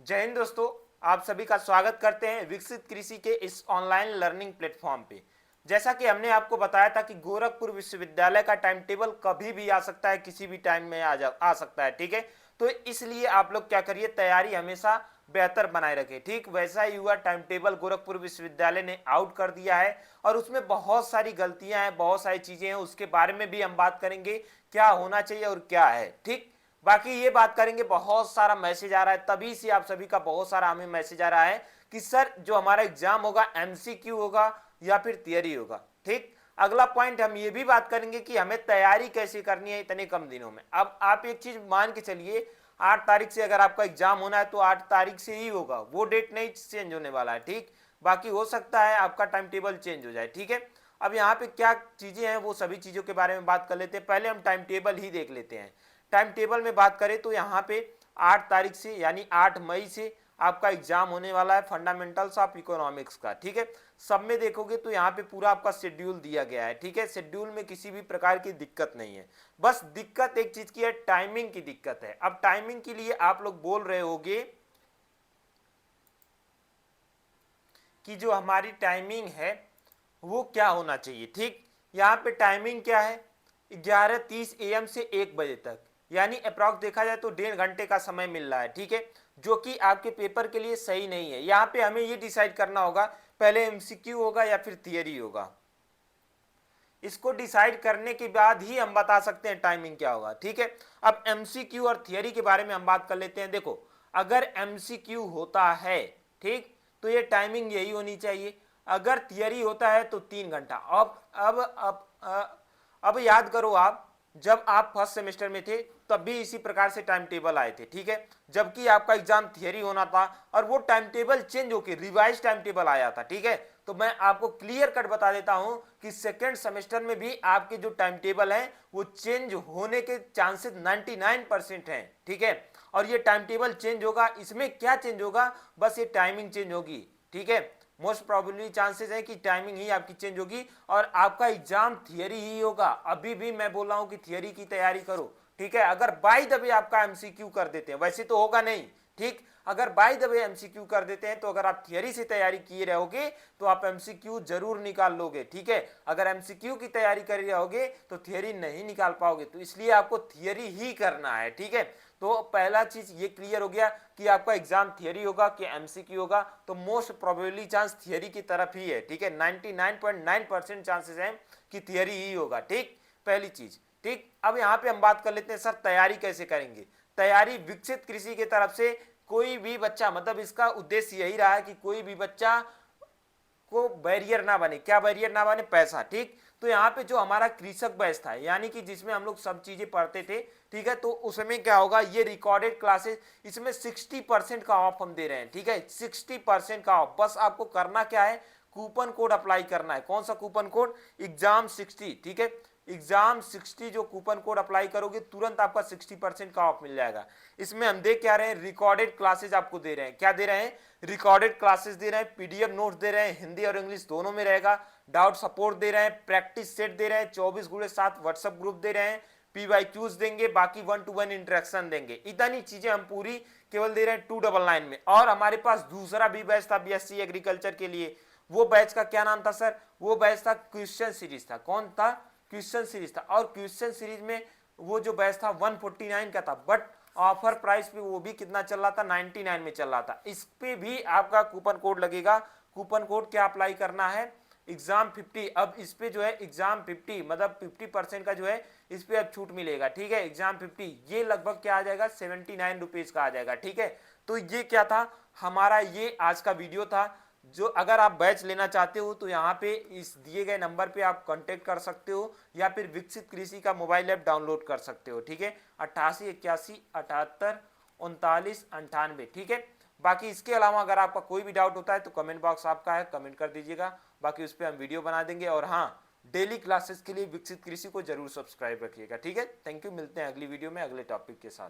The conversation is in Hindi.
जय हिंद दोस्तों, आप सभी का स्वागत करते हैं विकसित कृषि के इस ऑनलाइन लर्निंग प्लेटफॉर्म पे। जैसा कि हमने आपको बताया था कि गोरखपुर विश्वविद्यालय का टाइम टेबल कभी भी आ सकता है, किसी भी टाइम में आ सकता है। ठीक है, तो इसलिए आप लोग क्या करिए, तैयारी हमेशा बेहतर बनाए रखें। ठीक वैसा ही हुआ, टाइम टेबल गोरखपुर विश्वविद्यालय ने आउट कर दिया है और उसमें बहुत सारी गलतियां हैं, बहुत सारी चीजें हैं, उसके बारे में भी हम बात करेंगे क्या होना चाहिए और क्या है। ठीक, बाकी ये बात करेंगे। बहुत सारा मैसेज आ रहा है, तभी से आप सभी का बहुत सारा हमें मैसेज आ रहा है कि सर जो हमारा एग्जाम होगा एमसीक्यू होगा या फिर थियरी होगा। ठीक, अगला पॉइंट हम ये भी बात करेंगे कि हमें तैयारी कैसे करनी है इतने कम दिनों में। अब आप एक चीज मान के चलिए, 8 तारीख से अगर आपका एग्जाम होना है तो 8 तारीख से ही होगा, वो डेट नहीं चेंज होने वाला है। ठीक, बाकी हो सकता है आपका टाइम टेबल चेंज हो जाए। ठीक है, अब यहाँ पे क्या चीजें हैं वो सभी चीजों के बारे में बात कर लेते हैं। पहले हम टाइम टेबल ही देख लेते हैं। टाइम टेबल में बात करें तो यहाँ पे 8 तारीख से यानी 8 मई से आपका एग्जाम होने वाला है फंडामेंटल्स ऑफ इकोनॉमिक्स का। ठीक है, सब में देखोगे तो यहाँ पे पूरा आपका शेड्यूल दिया गया है। ठीक है, शेड्यूल में किसी भी प्रकार की दिक्कत नहीं है, बस दिक्कत एक चीज की है, टाइमिंग की दिक्कत है। अब टाइमिंग के लिए आप लोग बोल रहे होगे कि जो हमारी टाइमिंग है वो क्या होना चाहिए। ठीक, यहाँ पे टाइमिंग क्या है, 11:30 AM से 1 बजे तक, यानी अप्रॉक्स देखा जाए तो 1.5 घंटे का समय मिल रहा है। ठीक है, जो कि आपके पेपर के लिए सही नहीं है। यहाँ पे हमें ये डिसाइड करना होगा पहले एमसीक्यू होगा या फिर थियरी होगा। इसको डिसाइड करने के बाद ही हम बता सकते हैं टाइमिंग क्या होगा। ठीक है, अब एमसीक्यू और थियरी के बारे में हम बात कर लेते हैं। देखो, अगर एमसीक्यू होता है, ठीक, तो ये टाइमिंग यही होनी चाहिए। अगर थियरी होता है तो 3 घंटा। अब याद करो, आप जब आप फर्स्ट सेमेस्टर में थे तब भी इसी प्रकार से टाइम टेबल आए थे। ठीक है, जबकि आपका एग्जाम थियरी होना था और वो टाइम टेबल चेंज होकर रिवाइज टाइम टेबल आया था। ठीक है, तो मैं आपको क्लियर कट बता देता हूं कि सेकेंड सेमेस्टर में भी आपके जो टाइम टेबल है वो चेंज होने के चांसेस 99% हैं। ठीक है, और ये टाइम टेबल चेंज होगा, इसमें क्या चेंज होगा, बस ये टाइमिंग चेंज होगी। ठीक है, मोस्ट प्रोबेबली चांसेस है कि टाइमिंग ही आपकी चेंज होगी और आपका एग्जाम थियरी ही होगा। अभी भी मैं बोल रहा हूं कि थियरी की तैयारी करो। ठीक है, अगर बाय द वे आपका एमसीक्यू कर देते हैं, वैसे तो होगा नहीं। ठीक, अगर बाय द वे एमसीक्यू कर देते हैं तो अगर आप थियरी से तैयारी किए रहोगे तो आप एमसीक्यू जरूर निकाल लोगे। ठीक है, अगर एमसीक्यू की तैयारी कर रहोगे तो थियरी नहीं निकाल पाओगे, तो इसलिए आपको थियरी ही करना है। ठीक है, तो पहला चीज ये क्लियर हो गया कि आपका एग्जाम थियरी होगा कि एमसीक्यू होगा, तो मोस्ट प्रोबेबली चांस थियरी की तरफ ही है। ठीक है, 99.9% चांसेस हैं कि थियरी ही होगा। ठीक, पहली चीज। ठीक, अब यहां पे हम बात कर लेते हैं सर तैयारी कैसे करेंगे। तैयारी विकसित कृषि की तरफ से कोई भी बच्चा, मतलब इसका उद्देश्य यही रहा है कि कोई भी बच्चा को बैरियर ना बने। क्या बैरियर ना बने, पैसा। ठीक, तो यहाँ पे जो हमारा कृषक बैच था, यानी कि जिसमें हम लोग सब चीजें पढ़ते थे, ठीक है, तो उसमें क्या होगा, ये रिकॉर्डेड क्लासेस, इसमें 60% का ऑफ हम दे रहे हैं। ठीक है, 60% का ऑफ। बस आपको करना क्या है, कूपन कोड अप्लाई करना है। कौन सा कूपन कोड, एग्जाम 60। ठीक है, एग्जाम 60 जो कूपन कोड अप्लाई करोगे तुरंत आपका 60% का ऑफ मिल जाएगा। इसमें हम देख क्या रहे हैं, रिकॉर्डेड क्लासेज आपको दे रहे हैं। क्या दे रहे हैं, रिकॉर्डेड क्लासेस दे रहे हैं, पीडीएफ नोट्स दे रहे हैं, हिंदी और इंग्लिश दोनों में रहेगा, डाउट सपोर्ट दे रहे हैं, प्रैक्टिस सेट दे रहे हैं, 24x7 व्हाट्सएप ग्रुप दे रहे हैं, पीवाईक्यूज देंगे, बाकी 1-to-1 इंटरेक्शन देंगे। इतनी चीजें हम पूरी केवल दे रहे हैं 299 में। और हमारे पास दूसरा भी बैच था बीएससी एग्रीकल्चर के लिए। वो बैच का क्या नाम था सर, वो बैच था क्वेश्चन सीरीज था। कौन था, क्वेश्चन सीरीज था। और क्वेश्चन सीरीज में वो जो बैच था 149 का था, बट ऑफर प्राइस पे वो भी कितना चल रहा था, 99 में चल रहा था। इस पे भी आपका कूपन कोड लगेगा। कूपन कोड क्या अप्लाई करना है, एग्जाम 50। अब इस पे जो है एग्जाम 50 मतलब 50% का जो है इस पे अब छूट मिलेगा। ठीक है, एग्जाम 50 ये लगभग क्या आ जाएगा, 79 रुपीज का आ जाएगा। ठीक है, तो ये क्या था हमारा, ये आज का वीडियो था। जो अगर आप बैच लेना चाहते हो तो यहाँ पे इस दिए गए नंबर पे आप कांटेक्ट कर सकते हो या फिर विकसित कृषि का मोबाइल ऐप डाउनलोड कर सकते हो। ठीक है, 88 81 78 39 98। ठीक है, बाकी इसके अलावा अगर आपका कोई भी डाउट होता है तो कमेंट बॉक्स आपका है, कमेंट कर दीजिएगा। बाकी उस पर हम वीडियो बना देंगे। और हाँ, डेली क्लासेस के लिए विकसित कृषि को जरूर सब्सक्राइब रखिएगा। ठीक है, थैंक यू, मिलते हैं अगली वीडियो में अगले टॉपिक के साथ।